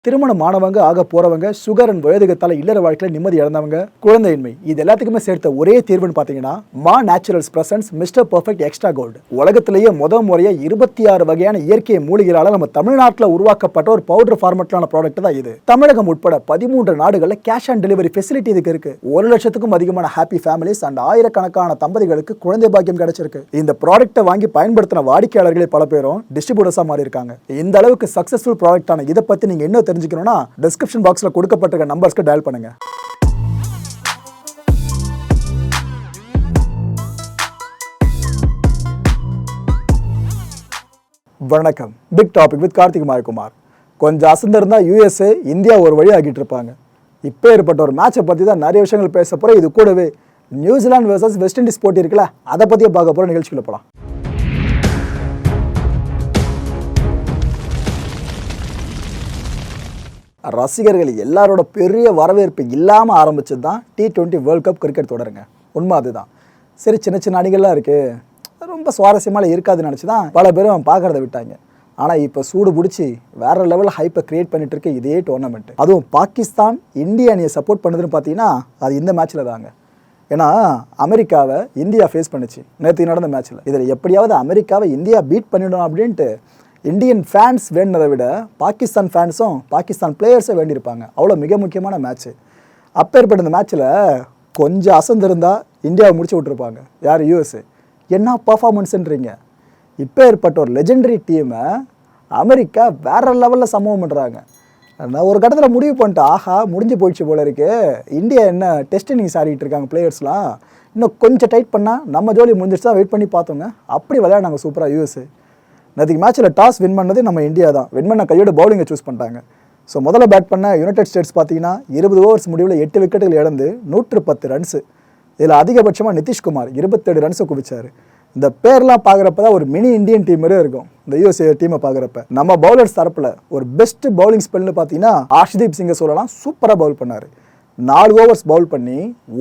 திருமணமானவங்க ஆக போறவங்க sugar and வயதுகத்தால இல்லற வாழ்க்கையில நிம்மதி இழந்தவங்க குழந்தையின்மை இது எல்லாத்துக்குமே சேர்த்த ஒரே தீர்வுன்னு பாத்தீங்கன்னா Maa naturals presents mister perfect extra gold. உலகத்திலேயே முறையா 26 வகையான இயற்கை மூலிகளால நம்ம தமிழ்நாட்டில் உருவாக்கப்பட்ட ஒரு பவுடர் ஃபார்மட்லான ப்ராடக்ட் தான் இது. தமிழகம் உட்பட 13 நாடுகள்ல கேஷ் ஆன் டெலிவரி ஃபெசிலிட்டி இதுக்கு இருக்கு. 1 லட்சத்துக்கும் அதிகமான ஹாப்பி ஃபேமிலிஸ் அண்ட் ஆயிரக்கணக்கான தம்பதிகளுக்கு குழந்தை பாக்கியம் கிடைச்சிருக்கு. இந்த ப்ராடக்ட்டை வாங்கி பயன்படுத்தின வாடிக்கையாளர்களே பல பேரும் டிஸ்ட்ரிபியூட்டர்ஸா மாறி இருக்காங்க. இந்த அளவுக்கு சக்சஸ்ஃபுல் ப்ராடக்டான இதை பத்தி நீங்க என்ன தெரிஞ்சுக்கணும்னா டிஸ்கிரிப்ஷன் பாக்ஸ்ல கொடுக்கப்பட்டிருக்க நம்பர்ஸ்க்கு டயல் பண்ணுங்க. வணக்கம். Big topic with Karthik Mayakumar. கொஞ்சம் அசந்திருந்தா யுஎஸ்ஏ இந்தியா ஒரு வழி ஆகிட்டு இருப்பாங்க. இப்போ ஏற்பட்ட ஒரு மேட்சை பற்றி தான் நிறைய விஷயங்கள் பேச போகிறோம். இது கூடவே நியூசிலாந்து வர்சஸ் வெஸ்ட் இண்டீஸ் போட்டி இருக்குல்ல, அதை பற்றியே பார்க்க போகிற நிகழ்ச்சிக்குள்ள போகலாம். ரசிகர்கள் எல்லாரோட பெரிய வரவேற்பு இல்லாமல் ஆரம்பிச்சது தான் T20 வேர்ல்ட் கப் கிரிக்கெட் தொடருங்க. உண்மை அதுதான். சரி, சின்ன சின்ன அணிகள்லாம் இருக்குது, ரொம்ப சுவாரஸ்யமாக இருக்காதுன்னு நினச்சி தான் பல பேரும் பார்க்குறத விட்டாங்க. ஆனால் இப்போ சூடு பிடிச்சி வேறு லெவலில் ஹைப்பை க்ரியேட் பண்ணிட்டு இருக்கு இதே டோர்னமெண்ட். அதுவும் பாகிஸ்தான் இந்திய அணியை சப்போர்ட் பண்ணுதுன்னு பார்த்தீங்கன்னா அது இந்த மேட்ச்சில் தாங்க. ஏன்னா அமெரிக்காவை இந்தியா ஃபேஸ் பண்ணிச்சு நேற்று நடந்த மேட்ச்சில். இதில் எப்படியாவது அமெரிக்காவை இந்தியா பீட் பண்ணிடணும் அப்படின்ட்டு இந்தியன் ஃபேன்ஸ் வேண்டினதை விட பாகிஸ்தான் ஃபேன்ஸும் பாகிஸ்தான் பிளேயர்ஸை வேண்டியிருப்பாங்க. அவ்வளோ மிக முக்கியமான மேட்ச்சு. அப்பேற்பட்ட இந்த மேட்ச்சில் கொஞ்சம் அசந்திருந்தால் இந்தியாவை முடிச்சு விட்ருப்பாங்க. யார்? யூஎஸ்ஏ. என்ன பர்ஃபார்மன்ஸுன்றீங்க? இப்போ ஏற்பட்ட ஒரு லெஜெண்டரி டீமை அமெரிக்கா வேறு லெவலில் சம்பவம் பண்ணுறாங்க. நான் ஒரு கட்டத்தில் முடிவு பண்ணிட்டு ஆஹா முடிஞ்சு போயிடுச்சு போல இருக்குது, இந்தியா என்ன டெஸ்ட் இன்னிங்ஸ் ஆடிட்டு இருக்காங்க பிளேயர்ஸ்லாம், இன்னும் கொஞ்சம் டைட் பண்ணால் நம்ம ஜோலி முடிஞ்சிட்டு தான் வெயிட் பண்ணி பார்த்தோங்க. அப்படி விளையாடுனாங்க சூப்பராக யூஎஸ்ஏ. நேற்றுக்கு மேட்ச்சில் டாஸ் வின் பண்ணது நம்ம இந்தியா தான். வின் பண்ண கையோட பவுலிங்கை சூஸ் பண்ணிட்டாங்க. ஸோ முதல்ல பேட் பண்ண யுனைடெட் ஸ்டேட்ஸ் பார்த்தீங்கன்னா 20 ஓவர்ஸ் முடிவில் 8 விக்கெட்டுகள் இழந்து 110 ரன்ஸு. இதில் அதிகபட்சமாக நிதிஷ்குமார் 27 ரன்ஸை குவிச்சார். இந்த பேர்லாம் பார்க்குறப்ப தான் ஒரு மினி இந்தியன் டீம் மாதிரியே இருக்கும் இந்த யூஎஸ்ஏ டீமை பார்க்குறப்ப. நம்ம பவுலர்ஸ் தரப்பில் ஒரு பெஸ்ட் பவுலிங் ஸ்பெல்னு பார்த்தீங்கன்னா ஆஷ்தீப் சிங்கை சொல்லலாம். சூப்பராக பவுல் பண்ணார். 4 ஓவர்ஸ் பவுல் பண்ணி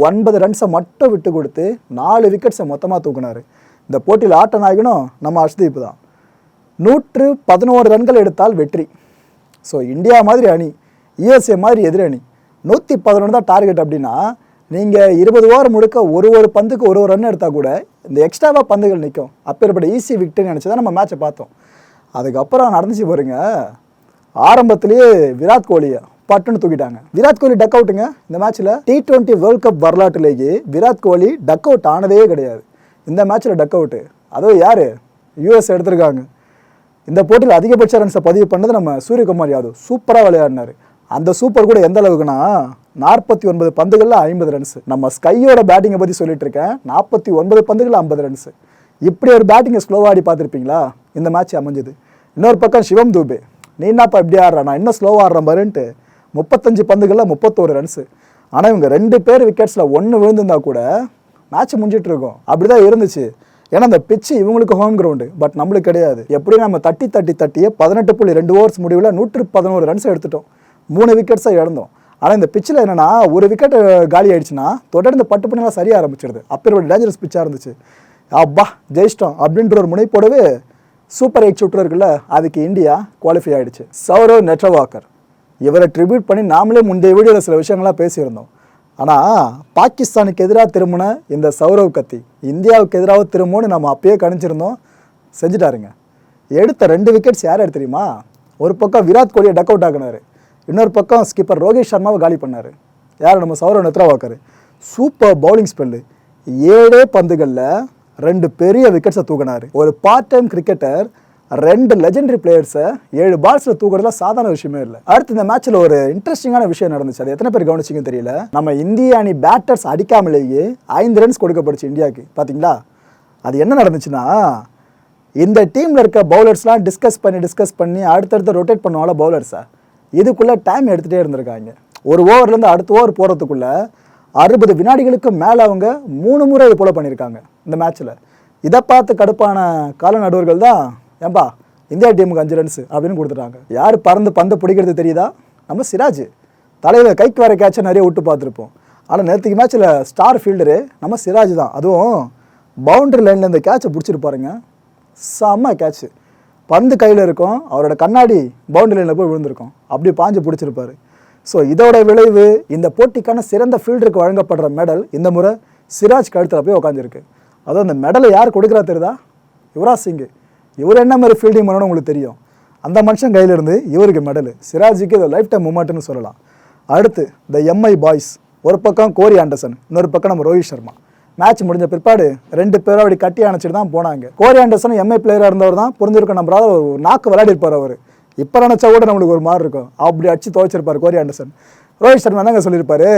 9 ரன்ஸை மட்டும் விட்டு கொடுத்து 4 விக்கெட்ஸை மொத்தமாக தூக்குனார். இந்த போட்டியில் ஆட்ட நாயகனும் நம்ம அர்ஷ்தீப் தான். 111 ரன்கள் எடுத்தால் வெற்றி. ஸோ இந்தியா மாதிரி அணி, யுஎஸ்ஏ மாதிரி எதிர் அணி 111 தான் டார்கெட். அப்படின்னா நீங்கள் 20 ஓவர் முழுக்க ஒரு பந்துக்கு ஒரு ரன் எடுத்தால் கூட இந்த எக்ஸ்ட்ராவாக பந்துகள் நிற்கும். அப்பேற்பட்ட ஈஸி விக்டர்னு நினச்சி தான் நம்ம மேட்சை பார்த்தோம். அதுக்கப்புறம் நடந்துச்சு பாருங்க. ஆரம்பத்திலேயே விராட் கோலியை பட்டுன்னு தூக்கிட்டாங்க. விராட் கோலி டக் அவுட்டுங்க இந்த மேட்ச்சில். T20 world cup வரலாற்றுலேயே Virat Kohli duck out ஆனதே கிடையாது. இந்த மேட்ச்சில் டக் அவுட்டு, அதுவும் யார்? யூஎஸ் எடுத்திருக்காங்க. இந்த போட்டியில் அதிகபட்ச ரன்ஸை பதிவு பண்ணது நம்ம சூரியகுமார் யாதவ். சூப்பராக விளையாடினார். அந்த சூப்பர் கூட எந்த அளவுக்குன்னா 49 பந்துகளில் 50 ரன்ஸ். நம்ம ஸ்கையோட பேட்டிங்கை பற்றி சொல்லிட்டு இருக்கேன். 49 பந்துகளில் 50 ரன்ஸ். இப்படி ஒரு பேட்டிங்கை ஸ்லோவாக ஆடி பார்த்துருப்பீங்களா? இந்த மேட்ச் அமைஞ்சது. இன்னொரு பக்கம் சிவம் தூபே, நீ என்னப்பா இப்படி ஆடுறா, நான் இன்னும் ஸ்லோவாக ஆடுறேன் பாருன்ட்டு 35 பந்துகளில் 31 ரன்ஸு. ஆனால் இவங்க 2 பேர் விக்கெட்ஸில் 1 விழுந்திருந்தா கூட மேட்ச் முடிஞ்சிட்டு இருக்கும். அப்படி தான் இருந்துச்சு. ஏன்னா அந்த பிச்சு இவங்களுக்கு ஹோம் கிரவுண்டு, பட் நம்மளுக்கு கிடையாது. எப்படியும் நம்ம தட்டியே 18.2 ஓவர்ஸ் முடிவில் 111 ரன்ஸ் எடுத்துட்டோம். 3 விக்கெட்ஸை இழந்தோம். ஆனால் இந்த பிச்சில் என்னென்னா ஒரு விக்கெட் காலி ஆயிடுச்சுன்னா தொடர்ந்து பட்டு பண்ணலாம் சரியாக ஆரம்பிச்சிடுது. அப்போ டேஞ்சரஸ் பிச்சாக இருந்துச்சு. அப்பா ஜெயிச்சிட்டோம் அப்படின்ற ஒரு முனைப்போடவே சூப்பர் 8 சுற்று இருக்குல்ல, அதுக்கு இந்தியா குவாலிஃபை ஆகிடுச்சு. சௌரவ் நெட்ரவாக்கர் இவரை ட்ரிபியூட் பண்ணி நாமளே முந்தைய வீடியோவில் சில விஷயங்கள்லாம் பேசியிருந்தோம். ஆனால் பாகிஸ்தானுக்கு எதிராக திரும்பின இந்த சௌரவ் கத்தி இந்தியாவுக்கு எதிராக திரும்பும்னு நம்ம அப்பயே கணிச்சிருந்தோம். செஞ்சுட்டாருங்க. எடுத்த 2 விக்கெட்ஸ் யார் எடுத்து தெரியுமா? ஒரு பக்கம் விராட் கோலியை டக் அவுட் ஆகினார், இன்னொரு பக்கம் ஸ்கிப்பர் ரோஹித் சர்மாவை காலி பண்ணார். யார்? நம்ம Saurabh Netravalkar. Super bowling spell. 7 பந்துகளில் 2 பெரிய விக்கெட்ஸை தூக்கினார். ஒரு பார்ட் டைம் கிரிக்கெட்டர் 2 லெஜெண்டரி பிளேயர்ஸை 7 பால்ஸில் தூக்குறதுல சாதாரண விஷயமே இல்லை. அடுத்து இந்த மேட்ச்சில் ஒரு இன்ட்ரெஸ்டிங்கான விஷயம் நடந்துச்சு. அது எத்தனை பேர் கவனிச்சிங்கன்னு தெரியல. நம்ம இந்திய அணி பேட்டர்ஸ் அடிக்காமலேயே 5 ரன்ஸ் கொடுக்கப்படுச்சு இந்தியாவுக்கு. பார்த்தீங்களா? அது என்ன நடந்துச்சுன்னா, இந்த டீமில் இருக்க பவுலர்ஸ்லாம் டிஸ்கஸ் பண்ணி அடுத்தடுத்து ரொட்டேட் பண்ணுவாங்களா பவுலர்ஸை, இதுக்குள்ளே டைம் எடுத்துகிட்டே இருந்திருக்காங்க. ஒரு ஓவர்லேருந்து அடுத்த ஓவர் போகிறதுக்குள்ளே 60 வினாடிகளுக்கு மேலே அவங்க 3 முறை இது போல் பண்ணியிருக்காங்க இந்த மேட்ச்சில். இதை பார்த்து கடுப்பான கால நடுவர்கள் தான், ஏன்பா இந்தியா டீமுக்கு 5 ரன்ஸ் அப்படின்னு கொடுத்துட்டாங்க. யார் பறந்து பந்து பிடிக்கிறது தெரியுதா? நம்ம சிராஜ். தலையில் கைக்கு வர கேட்சை நிறைய விட்டு பார்த்துருப்போம். ஆனால் நேற்றுக்கு மேட்ச்சில் ஸ்டார் ஃபீல்டரு நம்ம சிராஜ் தான். அதுவும் பவுண்டரி லைனில் இந்த கேட்சை பிடிச்சிருப்பாருங்க. செம்ம கேட்சு. பந்து கையில் இருக்கும், அவரோட கண்ணாடி பவுண்டரி லைனில் போய் விழுந்திருக்கும், அப்படி பாஞ்சு பிடிச்சிருப்பாரு. ஸோ இதோட விளைவு இந்த போட்டிக்கான சிறந்த ஃபீல்டருக்கு வழங்கப்படுற மெடல் இந்த முறை சிராஜ் கழுத்தில் போய் உட்காந்துருக்கு. அதுவும் அந்த மெடலை யார் கொடுக்குறா தெரியுதா? யுவராஜ் சிங். இவர் என்ன மாதிரி ஃபீல்டிங் பண்ணணும்னு உங்களுக்கு தெரியும். அந்த மனுஷன் கையிலிருந்து இவருக்கு மெடல். சிராஜுக்கு இது லைஃப் டைம் மூமெண்ட்னு சொல்லலாம். அடுத்து த எம்ஐ பாய்ஸ். ஒரு பக்கம் கோரி ஆண்டர்சன், இன்னொரு பக்கம் நம்ம ரோஹித் சர்மா. மேட்ச் முடிஞ்ச பிற்பாடு 2 பேரும் அப்படி கட்டி அணைச்சிட்டு தான் போனாங்க. கோரி ஆண்டர்சன் எம்ஐ பிளேயராக இருந்தவர் தான், புரிஞ்சிருக்கும் நம்பராத ஒரு நாக்கு விளையாடி இருப்பார் அவர். இப்போ நினச்சா கூட நம்மளுக்கு ஒரு மாதிரி இருக்கும், அப்படி அடிச்சு துவைச்சிருப்பார் கோரி ஆண்டர்சன். ரோஹித் சர்மா தாங்க சொல்லியிருப்பாரு,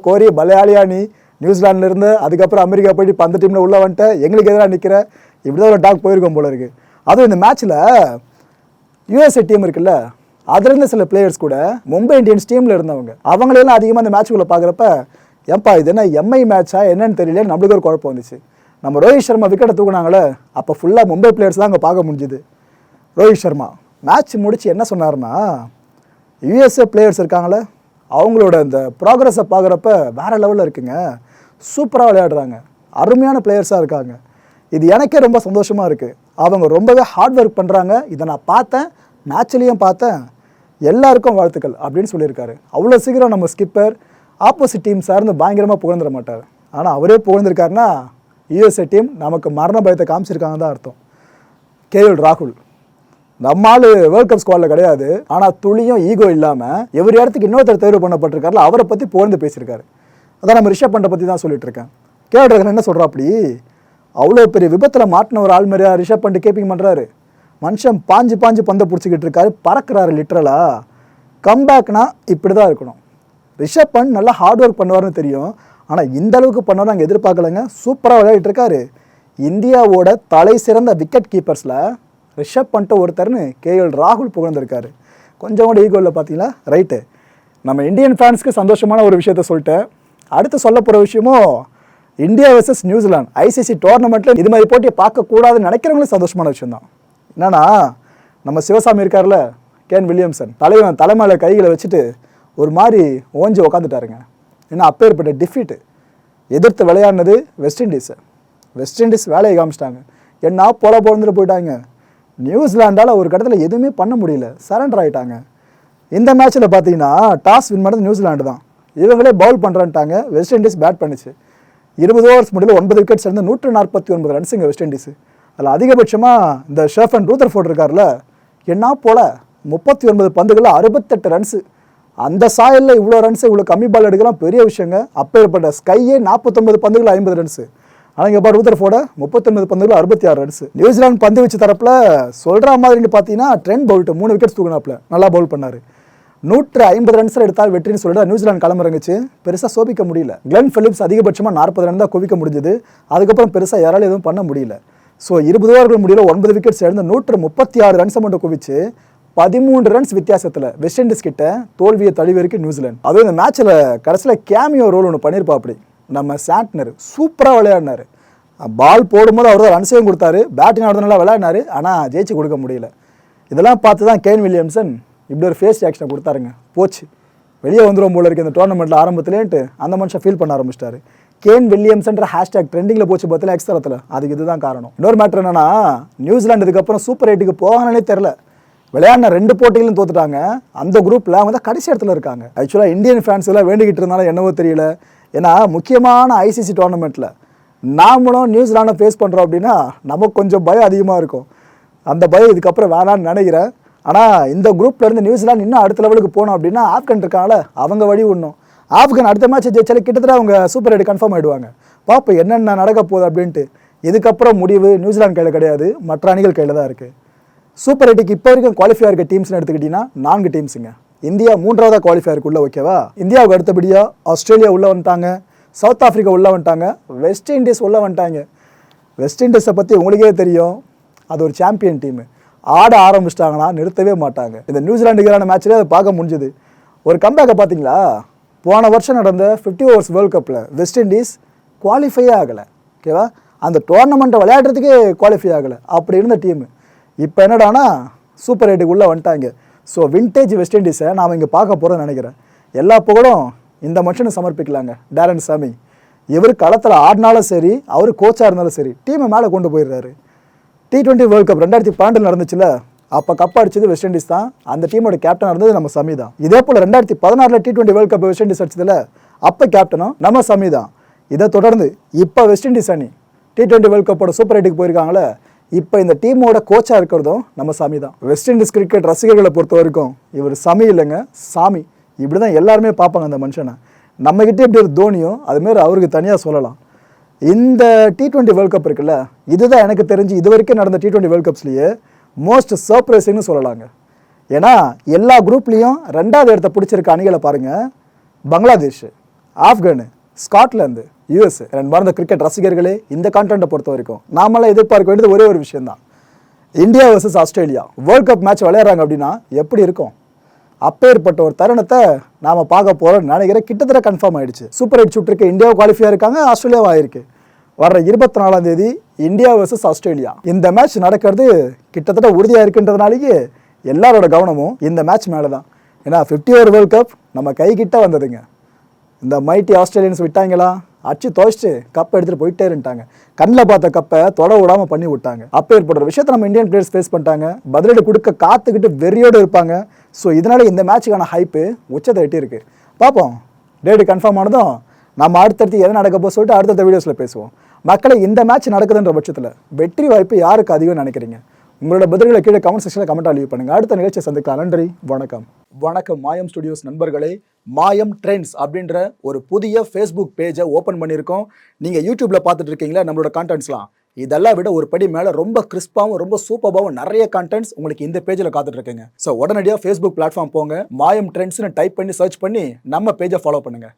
கோரி பலையாளியா நீ, நியூசிலாண்டிலிருந்து அதுக்கப்புறம் அமெரிக்கா போயிட்டு இப்போ அந்த டீமில் உள்ள வந்துட்டு எங்களுக்கு எதிராக நிற்கிற, இப்படி தான் ஒரு டாக் போயிருக்கோம் போல இருக்குது. அதுவும் இந்த மேட்ச்சில் யூஎஸ்ஏ டீம் இருக்குல்ல, அதுலேருந்து சில பிளேயர்ஸ் கூட மும்பை இந்தியன்ஸ் டீமில் இருந்தவங்க, அவங்களெல்லாம் அதிகமாக அந்த மேட்ச்சுக்குள்ளே பார்க்குறப்ப ஏன்பா இது என்ன எம்ஐ மேட்சா என்னன்னு தெரியல, நம்மளுக்கு ஒரு குழப்பம் வந்துச்சு. நம்ம ரோஹித் சர்மா விக்கெட்டை தூக்குனாங்களே, அப்போ ஃபுல்லாக மும்பை பிளேயர்ஸ் தான் அங்கே பார்க்க முடிஞ்சுது. ரோஹித் சர்மா மேட்ச் முடிச்சு என்ன சொன்னார்னா, யூஎஸ்ஏ பிளேயர்ஸ் இருக்காங்களே அவங்களோட இந்த ப்ராக்ரஸை பார்க்குறப்ப வேறு லெவலில் இருக்குங்க, சூப்பராக விளையாடுறாங்க, அருமையான பிளேயர்ஸாக இருக்காங்க, இது எனக்கே ரொம்ப சந்தோஷமாக இருக்குது, அவங்க ரொம்பவே ஹார்ட் ஒர்க் பண்ணுறாங்க, இதை நான் பார்த்தேன், மேட்ச்லேயும் பார்த்தேன், எல்லாருக்கும் வாழ்த்துக்கள் அப்படின்னு சொல்லியிருக்காரு. அவ்வளோ சீக்கிரம் நம்ம ஸ்கிப்பர் ஆப்போசிட் டீம் சார்ந்து பயங்கரமாக புகழ்ந்துட மாட்டார். ஆனால் அவரே புகழ்ந்திருக்காருன்னா யூஎஸ்ஏ டீம் நமக்கு மரண பயத்தை காமிச்சிருக்காங்க தான் அர்த்தம். கேஎல் ராகுல் நம்மால் வேர்ல்ட் கப் ஸ்குவாடில் கிடையாது, ஆனால் துளியும் ஈகோ இல்லாமல் எவர் இடத்துக்கு இன்னொருத்தர் தேர்வு பண்ணப்பட்டிருக்காருல அவரை பற்றி புகழ்ந்து பேசியிருக்காரு. அதான் நம்ம ரிஷப் பண்டை பற்றி தான் சொல்லிட்டு இருக்கேன். கேஎல் ராகுல் என்ன சொல்கிறா, அப்படி அவ்வளோ பெரிய விபத்தில் மாட்டின ஒரு ஆள் மாதிரியா ரிஷப் பண்ட் கேப்பிங் பண்ணுறாரு. மனுஷன் பாஞ்சு பந்தை பிடிச்சிக்கிட்டு இருக்காரு, பறக்கிறாரு லிட்ரலாக. கம்பேக்னா இப்படி தான் இருக்கணும். ரிஷப் பண்ட் நல்லா ஹார்ட் ஒர்க் பண்ணுவார்னு தெரியும், ஆனால் இந்த அளவுக்கு பண்ணுவார் நாங்கள் எதிர்பார்க்கலைங்க. சூப்பராக விளையாடிட்டு இருக்காரு. இந்தியாவோட தலை சிறந்த விக்கெட் கீப்பர்ஸில் ரிஷப் பண்ட் ஒருத்தர்னு கேஎல் ராகுல் புகழ்ந்திருக்காரு. கொஞ்சம் கூட ஈகோவில் பார்த்தீங்களா? ரைட்டு, நம்ம இந்தியன் ஃபேன்ஸ்க்கு சந்தோஷமான ஒரு விஷயத்த சொல்லிட்டேன். அடுத்து சொல்ல போகிற விஷயமும் இந்தியா வர்சஸ் நியூசிலாந்து ஐசிசி டோர்னமெண்ட்டில் இது மாதிரி போட்டியை பார்க்கக்கூடாதுன்னு நினைக்கிறவங்களும் சந்தோஷமான விஷயம் தான். என்னன்னா, நம்ம சிவசாமி இருக்கார்ல, கேன் வில்லியம்சன் தலைமையில் கைகளை வச்சுட்டு ஒரு மாதிரி ஓஞ்சி உக்காந்துட்டாருங்க. ஏன்னா அப்பேற்பட்ட டிஃபீட்டு எதிர்த்து விளையாடினது வெஸ்ட் இண்டீஸ் வேலையை காமிச்சிட்டாங்க. என்ன பொழந்துட்டு போயிட்டாங்க. நியூசிலாண்டால் ஒரு கட்டத்தில் எதுவுமே பண்ண முடியல, சரண்டர் ஆகிட்டாங்க. இந்த மேட்ச்சில் பார்த்தீங்கன்னா டாஸ் வின் பண்ணது நியூசிலாண்டு தான். இவங்களே பவுல் பண்ணுறான்ட்டாங்க, வெஸ்ட் இண்டீஸ் பேட் பண்ணிச்சு. 20 ஓவர்ஸ் முடியல 9 விக்கெட்ஸ் இருந்து 149 ரன்ஸுங்க வெஸ்ட் இண்டீஸு. அதில் அதிகபட்சமாக இந்த ஷெஃபன் ரூதர்ஃபோர்ட் இருக்கார்ல, என்ன போல 39 பந்துகளில் 68 ரன்ஸு. அந்த சாயலில் இவ்வளோ ரன்ஸு, இவ்வளோ கம்மி பால் எடுக்கலாம் பெரிய விஷயங்க. அப்பேற்பட்ட ஸ்கையே 49 பந்துகளில் 50 ரன்ஸு. ஆனால் இங்கே பாரு ரூதர்ஃபோர்ட 39 பந்துகளில் 66 ரன்ஸு. நியூசிலாந்து பந்து வச்சு தரப்பில் சொல்கிற மாதிரின்னு பார்த்தீங்கன்னா ட்ரெண்ட் பவுல்ட்டு 3 விக்கெட்ஸ் தூக்கினாப்பில் நல்லா பவுல் பண்ணார். 150 ரன்ஸில் எடுத்தால் வெற்றின்னு சொல்லிட்டு நியூசிலாந்து களமிறங்குச்சு. பெருசாக சோபிக்க முடியல. கிளென் பிலிப்ஸ் அதிகபட்சமாக 40 ரன் தான் குவிக்க முடிஞ்சது. அதுக்கப்புறம் பெருசாக யாராலும் எதுவும் பண்ண முடியல. ஸோ 20 ஓவர்கள் முடியல 9 விக்கெட்ஸ் இழந்து 136 ரன்ஸை மட்டும் குவிச்சு 13 ரன்ஸ் வித்தியாசத்தில் வெஸ்ட் இண்டீஸ் கிட்ட தோல்வியை தழுவிருக்கு நியூசிலாந்து. அதுவும் இந்த மேட்ச்சில் கடைசியில் கேமியோ ரோல் ஒன்று பண்ணியிருப்பா. அப்படி நம்ம சாண்ட்னர் சூப்பராக விளையாடினார். பால் போடும்போது அவர் தான் ரன்ஸையும் கொடுத்தாரு, பேட்டிங் அவர் நல்லா விளையாடினார், ஆனால் ஜெயிச்சு கொடுக்க முடியல. இதெல்லாம் பார்த்து தான் கேன் வில்லியம்சன் இப்படி ஒரு ஃபேஸ் ரியாக்ஷனை கொடுத்தாருங்க. போச்சு வெளியே வந்துடும் போல இருக்குது இந்த டோர்னமெண்ட்டில் ஆரம்பத்துலேன்ட்டு அந்த மனுஷன் ஃபீல் பண்ண ஆரம்பிச்சிட்டாரு. கேன் வில்லியம்ஸ்ன்ற ஹேஷ்டாக் ட்ரெண்டிங்கில் போச்சு பார்த்தல எக்ஸ்தலத்தில், அதுக்கு இதுதான் காரணம். இன்னொரு மேட்ரு என்னன்னா, நியூசிலாந்து இதுக்கப்புறம் சூப்பர் 8க்கு போகணுன்னே தெரில. விளையாடின 2 போட்டிகளும் தோத்துட்டாங்க. அந்த குரூப்பில் அவங்க தான் கடைசி இடத்துல இருக்காங்க. ஆக்சுவலாக இந்தியன் ஃபேன்ஸ் எல்லாம் வேண்டிக்கிட்டு இருந்தாலும் என்னவோ தெரியல. ஏன்னா முக்கியமான ஐசிசி டோர்னமெண்ட்டில் நாமளும் நியூசிலாண்டை ஃபேஸ் பண்ணுறோம் அப்படின்னா நமக்கு கொஞ்சம் பயம் அதிகமாக இருக்கும். அந்த பயம் இதுக்கப்புறம் வேணான்னு நினைக்கிறேன். ஆனால் இந்த குரூப்லேருந்து நியூசிலாந்து இன்னும் அடுத்த லெவலுக்கு போகணும் அப்படின்னா ஆப்கன் இருக்காங்கள அவங்க வழி விடணும். ஆப்கன் அடுத்த மேட்ச் ஜெயிச்சாலே கிட்டத்தட்ட அவங்க சூப்பர் 8 கன்ஃபார்ம் ஆகிடுவாங்க. பார்ப்போம் என்னென்ன நடக்க போகுது அப்படின்ட்டு. இதுக்கப்புறம் முடிவு நியூசிலாந்து கையில் கிடையாது, மற்ற அணிகள் கையில் தான் இருக்குது. சூப்பர் 8க்கு இப்போ வரைக்கும் குவாலிஃபை இருக்க டீம்ஸ்னு எடுத்துக்கிட்டிங்கன்னா 4 டீம்ஸுங்க. இந்தியா 3வது குவாலிஃபயருக்கு உள்ள, ஓகேவா? இந்தியாவுக்கு அடுத்தபடியாக ஆஸ்திரேலியா உள்ளே வந்துட்டாங்க, சவுத் ஆஃப்ரிக்கா உள்ளே வந்துட்டாங்க, வெஸ்ட் இண்டீஸ் உள்ளே வந்துட்டாங்க. வெஸ்ட் இண்டீஸை பற்றி உங்களுக்கே தெரியும், அது ஒரு சாம்பியன் டீமு. ஆட ஆரம்பிச்சிட்டாங்கன்னா நிறுத்தவே மாட்டாங்க. இந்த நியூசிலாண்டுக்கான மேட்ச்லேயே அதை பார்க்க முடிஞ்சுது. ஒரு கம்பேக்கை பார்த்தீங்களா? போன வருஷம் நடந்த 50 ஓவர்ஸ் வேர்ல்ட் கப்பில் வெஸ்ட் இண்டீஸ் குவாலிஃபையே ஆகலை, ஓகேவா? அந்த டோர்னமெண்ட்டை விளையாடுறதுக்கே குவாலிஃபை ஆகலை. அப்படி இருந்த டீமு இப்போ என்னடானா சூப்பர் 8க்கு உள்ளே வந்துட்டாங்க. ஸோ விண்டேஜ் வெஸ்ட் இண்டீஸை நாம் இங்கே பார்க்க போகிறோன்னு நினைக்கிறேன். எல்லா புகழும் இந்த மனுஷனை சமர்ப்பிக்கலாங்க, டேரன் சாமி. இவர் களத்தில் ஆடினாலும் சரி, அவர் கோச்சாக இருந்தாலும் சரி, டீமை மேலே கொண்டு போயிடுறாரு. T20 வேர்ல்ட் கப் 2012 நடந்துச்சுல, அப்போ கப் அடிச்சது வெஸ்ட் இண்டீஸ் தான். அந்த டீமோட கேப்டனாக இருந்தது நம்ம சமி தான். இதே போல் 2016 T20 world cup West Indies அடிச்சதுல அப்போ கேப்டனும் நம்ம சமி தான். இதை தொடர்ந்து இப்போ வெஸ்ட் இண்டீஸ் அணி T20 வேர்ல்ட் கப்போட சூப்பர் 8க்கு போயிருக்காங்களே, இப்போ இந்த டீமோட கோச்சாக இருக்கிறதும் நம்ம சாமி தான். வெஸ்ட் இண்டீஸ் கிரிக்கெட் ரசிகர்களை பொறுத்த வரைக்கும் இவர் சமி இல்லைங்க, சாமி. இப்படி தான் எல்லாருமே பார்ப்பாங்க அந்த மனுஷனை. நம்மகிட்டே எப்படி ஒரு தோனியோ அதுமாரி அவருக்கு தனியாக சொல்லலாம். இந்த T20 வேர்ல்ட் கப் இருக்குல்ல, இதுதான் எனக்கு தெரிஞ்சு இது வரைக்கும் நடந்த T20 வேர்ல்ட் கப்ஸ்லேயே மோஸ்ட் சர்ப்ரைசிங்னு சொல்லலாங்க. ஏன்னா எல்லா குரூப்லேயும் 2வது இடத்த பிடிச்சிருக்க அணிகளை பாருங்கள். Bangladesh, Afghan, Scotland, US. மறந்த கிரிக்கெட் ரசிகர்களே, இந்த கான்டென்ட்டை பொறுத்த வரைக்கும் நாமெல்லாம் எதிர்பார்க்க வேண்டியது ஒரே ஒரு விஷயம் தான். India versus Australia world cup match விளையாடுறாங்க அப்படின்னா எப்படி இருக்கும்? அப்பேற்பட்ட ஒரு தருணத்தை நாம் பார்க்க போகிறோம்னு நினைக்கிறேன். கிட்டத்தட்ட கன்ஃபார்ம் ஆகிடுச்சு. சூப்பர் 8 சுற்றுக்கு இந்தியாவும் குவாலிஃபை இருக்காங்க, ஆஸ்திரேலியாவும் ஆயிருக்கு. வர 24ஆம் தேதி இந்தியா வர்சஸ் ஆஸ்திரேலியா. இந்த மேட்ச் நடக்கிறது கிட்டத்தட்ட உறுதியாக இருக்குன்றதுனாலேயே எல்லாரோட கவனமும் இந்த மேட்ச் மேலே தான். ஏன்னா 50 ஓவர் வேர்ல்ட் கப் நம்ம கைக்கிட்ட வந்ததுங்க. இந்த மைட்டி ஆஸ்திரேலியன்ஸ் விட்டாங்களா, அடிச்சு துவைச்சிட்டு கப் எடுத்துகிட்டு போயிட்டே இருந்துட்டாங்க. கண்ணில் பார்த்த கப்பை தொட விடாமல் பண்ணி விட்டாங்க. அப்போ ஏற்படுற விஷயத்தை நம்ம இந்தியன் பிளேயர்ஸ் ஃபேஸ் பண்ணிட்டாங்க. பதிலடி கொடுக்க காத்துக்கிட்டு வெறியோடு இருப்பாங்க. ஸோ இதனால் இந்த மேட்சுக்கான ஹைப்பு உச்சத்தை எட்டியிருக்கு. பார்ப்போம், டேட்டு கன்ஃபார்ம் ஆனதும் நம்ம அடுத்தடுத்து எதை நடக்க போக சொல்லிட்டு அடுத்தடுத்த வீடியோஸில் பேசுவோம். மக்களை இந்த மேட்ச் நடக்குதுன்ற பட்சத்தில் வெற்றி வாய்ப்பு யாருக்கு அதிகம் நினைக்கிறீங்க? உங்களோட பதில்களை கீழே கமெண்ட் செக்ஷனில் கமெண்ட்டாக லீவ் பண்ணுங்கள். அடுத்த நிகழ்ச்சியை சந்திக்கலாம். நன்றி, வணக்கம். வணக்கம் மாயம் ஸ்டுடியோஸ் நண்பர்களே. மாயம் ட்ரெண்ட்ஸ் அப்படின்ற ஒரு புதிய ஃபேஸ்புக் பேஜை ஓப்பன் பண்ணியிருக்கோம். நீங்கள் யூடியூப்பில் பார்த்துட்டு இருக்கீங்களா நம்மளோட கான்டென்ட்ஸ்லாம், இதெல்லாம் விட ஒரு படி மேலே ரொம்ப கிறிஸ்பாகவும் ரொம்ப சூப்பராகவும் நிறைய கான்டென்ட்ஸ் உங்களுக்கு இந்த பேஜில் காத்துட்டு இருக்குங்க. ஸோ உடனடியாக ஃபேஸ்புக் பிளாட்ஃபார்ம் போங்க, மாயம் ட்ரெண்ட்ஸ்னு டைப் பண்ணி சர்ச் பண்ணி நம்ம பேஜை ஃபாலோ பண்ணுங்கள்.